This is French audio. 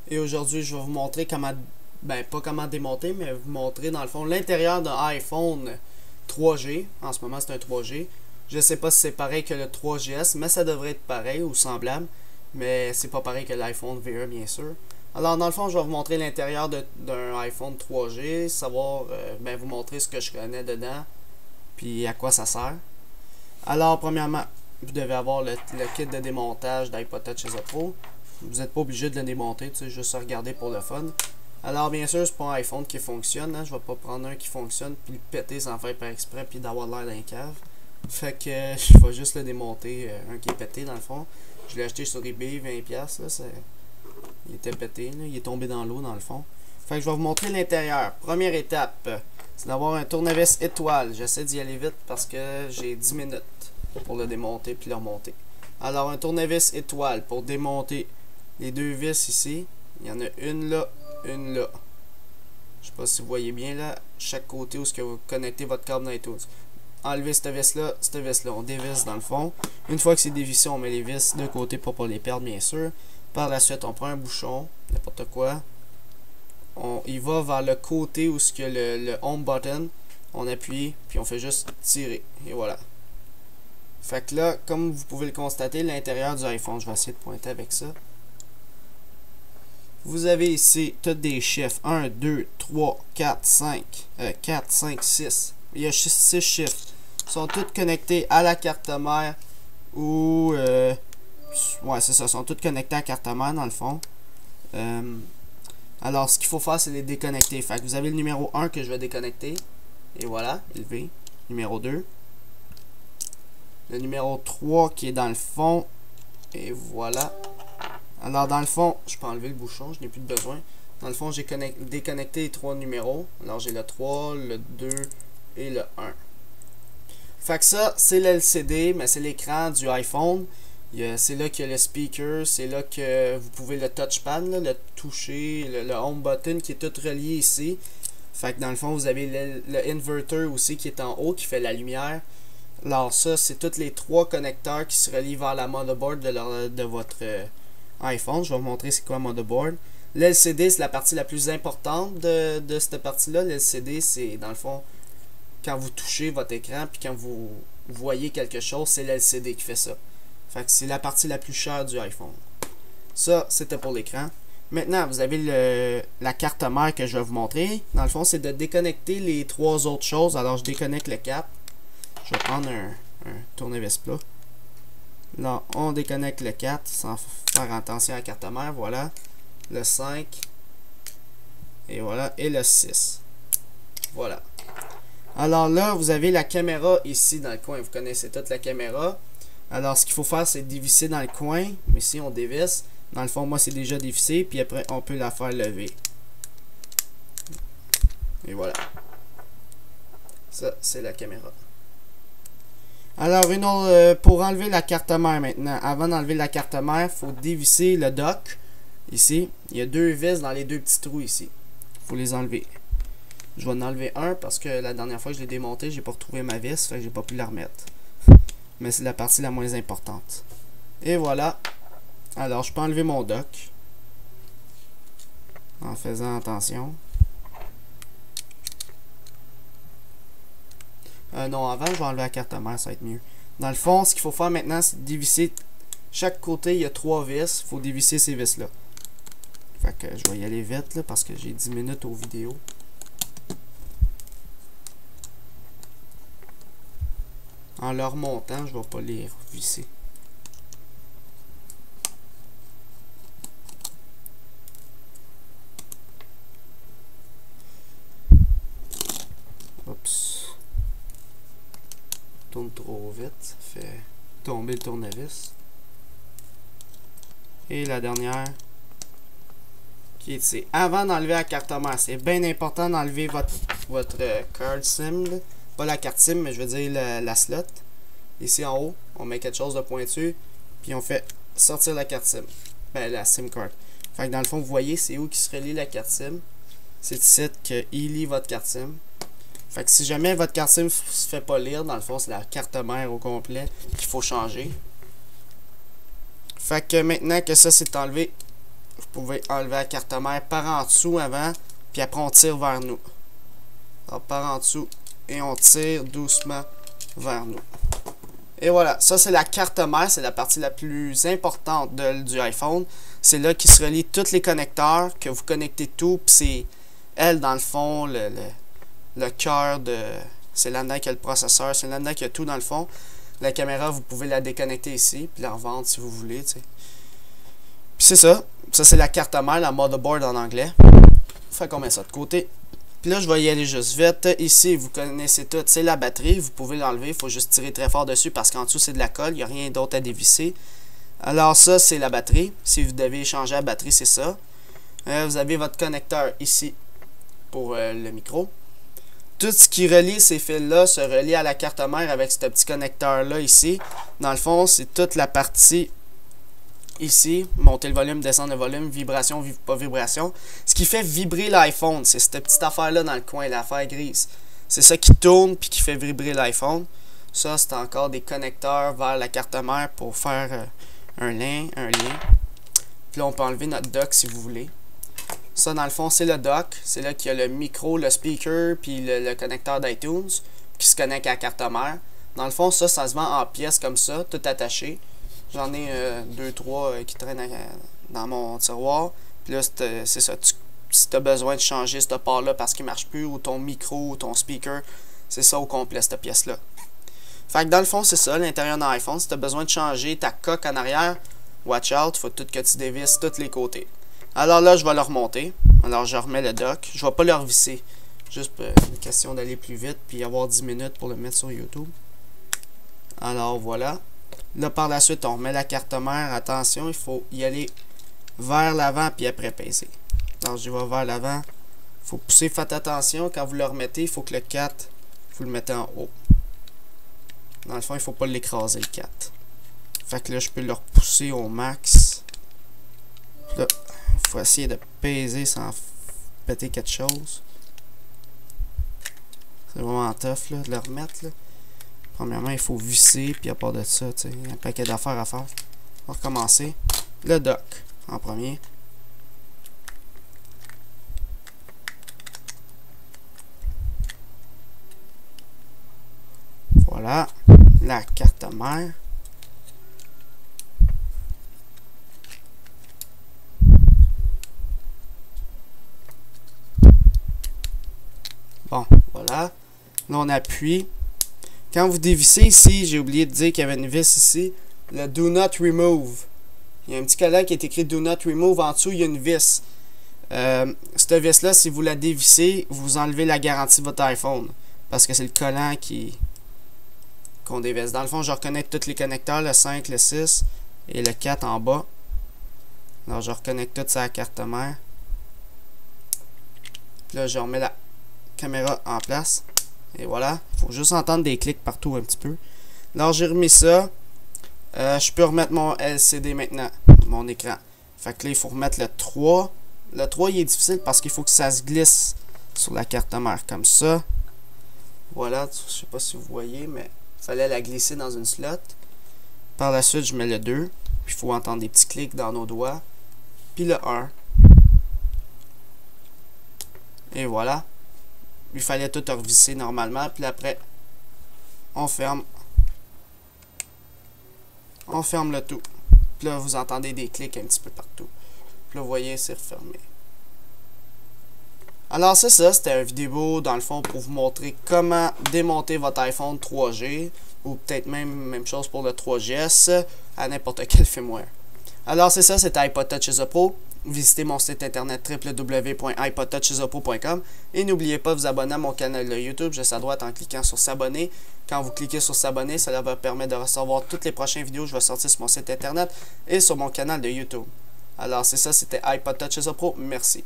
Et aujourd'hui, je vais vous montrer comment, pas comment démonter, mais vous montrer dans le fond l'intérieur d'un iPhone 3G. En ce moment, c'est un 3G. Je sais pas si c'est pareil que le 3GS, mais ça devrait être pareil ou semblable. Mais c'est pas pareil que l'iPhone VR, bien sûr. Alors, dans le fond, je vais vous montrer l'intérieur d'un iPhone 3G, savoir, vous montrer ce que je connais dedans, puis à quoi ça sert. Alors, premièrement, vous devez avoir le kit de démontage d'iPod Touch SE Pro. Vous n'êtes pas obligé de le démonter, tu sais, juste à regarder pour le fun. Alors, bien sûr, c'est pas un iPhone qui fonctionne, hein. Je vais pas prendre un qui fonctionne, puis le péter sans faire par exprès, puis d'avoir l'air d'un cave. Fait que je vais juste le démonter, un qui est pété dans le fond. Je l'ai acheté sur eBay, 20$, là, il était pété, là. Il est tombé dans l'eau dans le fond. Fait que je vais vous montrer l'intérieur. Première étape, c'est d'avoir un tournevis étoile. J'essaie d'y aller vite parce que j'ai 10 minutes pour le démonter puis le remonter. Alors, un tournevis étoile pour démonter les deux vis ici. Il y en a une là, une là. Je sais pas si vous voyez bien là, chaque côté où ce que vous connectez votre câble dans iTunes. Enlevez cette vis là, on dévisse dans le fond. Une fois que c'est dévissé, on met les vis de côté pour pas les perdre, bien sûr. Par la suite, on prend un bouchon, n'importe quoi. Il va vers le côté où ce que le home button, on appuie, puis on fait juste tirer. Et voilà. Fait que là, comme vous pouvez le constater, l'intérieur du iPhone, je vais essayer de pointer avec ça. Vous avez ici tous des chiffres. 1, 2, 3, 4, 5, 4, 5, 6. Il y a 6 chiffres. Ils sont tous connectés à la carte mère ou... ouais, c'est ça. Ils sont tous connectés à la carte mère dans le fond. Alors, ce qu'il faut faire, c'est les déconnecter. Fait que vous avez le numéro 1 que je vais déconnecter. Et voilà, élevé. Numéro 2. Le numéro 3 qui est dans le fond. Et voilà. Alors, dans le fond, je peux enlever le bouchon, je n'ai plus de besoin. Dans le fond, j'ai déconnecté les 3 numéros. Alors, j'ai le 3, le 2 et le 1. Fait que ça, c'est l'LCD, mais c'est l'écran du iPhone. C'est là qu'il y a le speaker, c'est là que vous pouvez le touchpad, là, le toucher, le home button qui est tout relié ici. Fait que dans le fond, vous avez le inverter aussi qui est en haut, qui fait la lumière. Alors ça, c'est tous les 3 connecteurs qui se relient vers la motherboard de votre iPhone. Je vais vous montrer c'est quoi un motherboard. L'LCD, c'est la partie la plus importante de cette partie-là. L'LCD, c'est dans le fond, quand vous touchez votre écran, puis quand vous voyez quelque chose, c'est l'LCD qui fait ça. Fait que c'est la partie la plus chère du iPhone. Ça, c'était pour l'écran. Maintenant, vous avez la carte mère que je vais vous montrer. Dans le fond, c'est de déconnecter les 3 autres choses. Alors, je déconnecte le 4. Je vais prendre un tournevis plat. Là, on déconnecte le 4 sans faire attention à la carte mère. Voilà. Le 5. Et voilà. Et le 6. Voilà. Alors là, vous avez la caméra ici dans le coin. Vous connaissez toute la caméra. Alors, ce qu'il faut faire, c'est dévisser dans le coin. Mais ici, on dévisse. Dans le fond, moi, c'est déjà dévissé. Puis après, on peut la faire lever. Et voilà. Ça, c'est la caméra. Alors, pour enlever la carte mère maintenant. Avant d'enlever la carte mère, il faut dévisser le dock. Ici, il y a 2 vis dans les 2 petits trous ici. Il faut les enlever. Je vais en enlever un parce que la dernière fois que je l'ai démonté, j'ai pas retrouvé ma vis. Fait que j'ai pas pu la remettre. Mais c'est la partie la moins importante. Et voilà. Alors, je peux enlever mon dock. En faisant attention. Non, avant, je vais enlever la carte mère, ça va être mieux. Dans le fond, ce qu'il faut faire maintenant, c'est dévisser. Chaque côté, il y a 3 vis. Il faut dévisser ces vis-là. Fait que je vais y aller vite, là, parce que j'ai 10 minutes aux vidéos. En leur montant, je ne vais pas les visser. Oups. Tourne trop vite, ça fait tomber le tournevis. Et la dernière, qui est ici. Avant d'enlever la carte mère, c'est bien important d'enlever votre card SIM. Là. Pas la carte SIM, mais je veux dire la slot. Ici en haut, on met quelque chose de pointu, puis on fait sortir la carte SIM. La SIM card. Fait que dans le fond, vous voyez, c'est où qui se relie la carte SIM. C'est ici qu'il lit votre carte SIM. Fait que si jamais votre carte SIM se fait pas lire, dans le fond, c'est la carte mère au complet qu'il faut changer. Fait que maintenant que ça c'est enlevé, vous pouvez enlever la carte mère par en dessous avant, puis après on tire vers nous. Alors par en dessous et on tire doucement vers nous. Et voilà, ça c'est la carte mère, c'est la partie la plus importante du iPhone. C'est là qui se relie tous les connecteurs, que vous connectez tout, puis c'est elle dans le fond, le cœur de... C'est là-dedans qu'il y a le processeur, c'est là-dedans qu'il y a tout dans le fond. La caméra, vous pouvez la déconnecter ici, puis la revendre si vous voulez, tu sais. Puis c'est ça. Ça, c'est la carte mère, la motherboard en anglais. Fait qu'on met ça de côté. Puis là, je vais y aller juste vite. Ici, vous connaissez tout, c'est la batterie. Vous pouvez l'enlever, il faut juste tirer très fort dessus parce qu'en dessous, c'est de la colle. Il n'y a rien d'autre à dévisser. Alors ça, c'est la batterie. Si vous devez changer la batterie, c'est ça. Vous avez votre connecteur ici pour le micro. Tout ce qui relie ces fils-là se relie à la carte mère avec ce petit connecteur-là ici. Dans le fond, c'est toute la partie ici. Monter le volume, descendre le volume, vibration, pas vibration. Ce qui fait vibrer l'iPhone, c'est cette petite affaire-là dans le coin, l'affaire grise. C'est ça qui tourne puis qui fait vibrer l'iPhone. Ça, c'est encore des connecteurs vers la carte mère pour faire un lien. Puis là, on peut enlever notre dock si vous voulez. Ça, dans le fond, c'est le dock. C'est là qu'il y a le micro, le speaker, puis le connecteur d'iTunes qui se connecte à la carte mère. Dans le fond, ça se vend en pièces comme ça, tout attaché. J'en ai 2-3 qui traînent dans mon tiroir. Puis là, c'est ça. Si tu as besoin de changer cette part-là parce qu'il ne marche plus, ou ton micro, ou ton speaker, c'est ça au complet, cette pièce-là. Fait que dans le fond, c'est ça, l'intérieur d'un iPhone. Si tu as besoin de changer ta coque en arrière, watch out, il faut tout que tu dévisses tous les côtés. Alors là, je vais le remonter. Alors, je remets le dock. Je ne vais pas le revisser. Juste une question d'aller plus vite puis avoir 10 minutes pour le mettre sur YouTube. Alors, voilà. Là, par la suite, on remet la carte mère. Attention, il faut y aller vers l'avant puis après peser. Alors, je vais vers l'avant. Il faut pousser. Faites attention. Quand vous le remettez, il faut que le 4, vous le mettez en haut. Dans le fond, il ne faut pas l'écraser, le 4. Fait que là, je peux le repousser au max. Là, il faut essayer de peser sans péter quelque chose. C'est vraiment tough là, de le remettre. Là. Premièrement, il faut visser, puis à part de ça, il y a un paquet d'affaires à faire. On va recommencer. Le dock en premier. Voilà. La carte mère. Bon, voilà. Là, on appuie. Quand vous dévissez ici, j'ai oublié de dire qu'il y avait une vis ici. Le Do Not Remove. Il y a un petit collant qui est écrit Do Not Remove. En dessous, il y a une vis. Cette vis-là, si vous la dévissez, vous enlevez la garantie de votre iPhone. Parce que c'est le collant qu'on dévisse. Dans le fond, je reconnecte tous les connecteurs, le 5, le 6 et le 4 en bas. Alors, je reconnecte tout ça à la carte mère. Puis là, je remets la caméra en place. Et voilà. Il faut juste entendre des clics partout un petit peu. Alors, j'ai remis ça. Je peux remettre mon LCD maintenant. Mon écran. Fait que là, il faut remettre le 3. Le 3, il est difficile parce qu'il faut que ça se glisse sur la carte mère comme ça. Voilà. Je sais pas si vous voyez, mais il fallait la glisser dans une slot. Par la suite, je mets le 2. Puis, il faut entendre des petits clics dans nos doigts. Puis le 1. Et voilà. Il fallait tout revisser normalement. Puis après, on ferme. On ferme le tout. Puis là, vous entendez des clics un petit peu partout. Puis là, vous voyez, c'est refermé. Alors, c'est ça. C'était une vidéo, dans le fond, pour vous montrer comment démonter votre iPhone 3G. Ou peut-être même chose pour le 3GS à n'importe quel firmware. Alors, c'est ça. C'était iPod Touch is a Pro. Visitez mon site internet www.ipodtouchisapro.com et n'oubliez pas de vous abonner à mon canal de YouTube juste à droite en cliquant sur s'abonner. Quand vous cliquez sur s'abonner, ça va permettre de recevoir toutes les prochaines vidéos que je vais sortir sur mon site internet et sur mon canal de YouTube. Alors c'est ça, c'était iPod Touch is a Pro. Merci.